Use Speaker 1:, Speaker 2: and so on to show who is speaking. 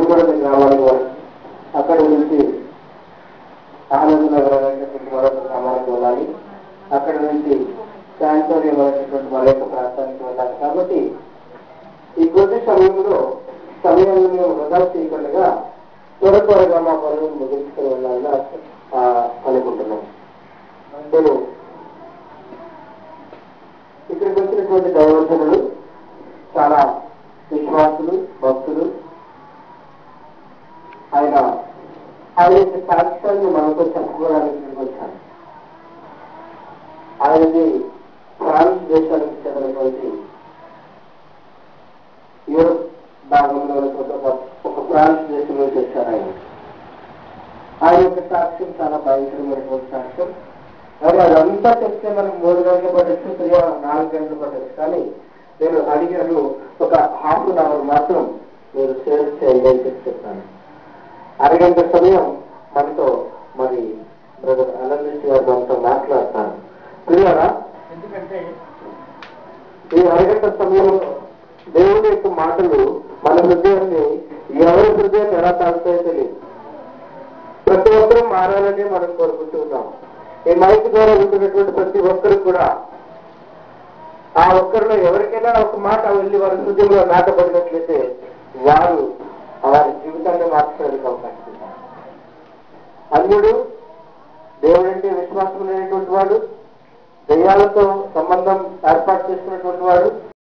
Speaker 1: గురుకుల గ్రామానికి అక్కడి నుంచి ఆనందనగర్ అనేటువంటి మరొక గ్రామానికి వెళ్ళాలి. అక్కడి నుంచి శాంతోరియం అనేటువంటి మరొక ప్రాంతానికి వెళ్ళాలి. కాబట్టి ఈ కొద్ది సమయాన్ని మేము వృధా చేయకుండా త్వరగా మా పనులను ముగించుకుని వెళ్ళాలని అనుకుంటున్నాం. నేను ఇక్కడికి వచ్చినటువంటి దైవజనులు చాలా విశ్వాసులు, భక్తులు. ఆయన యొక్క సాక్ష్యాన్ని మనతో చెప్పుకోవడానికి వచ్చాను. ఆయనది ఫ్రాన్స్ దేశానికి చెందినటువంటి యూరోప్ భాగంలో ఒక ఫ్రాన్స్ దేశంలో చేశారు. ఆయన యొక్క సాక్ష్యం చాలా భయంకరమైనటువంటి సాక్ష్యం. మరి అదంతా చెప్తే మనకు 3 గంటలు పట్టచ్చు, 4 గంటలు పట్టచ్చు. కానీ నేను అడిగాను, ఒక ½ అన్ అవర్ మాత్రం మీరు షేర్ చేయండి అని చెప్తాను. అరగంట సమయం మనతో మరి బ్రదర్ అనంత్ గారు మనతో మాట్లాడతాను. ప్రియారా, ఎందుకంటే ఈ అరగంట సమయంలో దేవుని యొక్క మాటలు మన హృదయాన్ని ఎవరి హృదయాన్ని ఎలా తాగుతాయో తెలియదు. ప్రతి ఒక్కరూ మారాలని మనం కోరుకుంటూ ఉన్నాం. ఈ మైక్ ద్వారా ఉంటున్నటువంటి ప్రతి ఒక్కరు కూడా ఆ ఒక్కరిలో ఎవరికైనా ఒక మాట వెళ్ళి వారి హృదయంలో నాటబడినట్లయితే వారు వారి జీవితాన్ని మార్చడానికి అవకాశం. అన్యుడు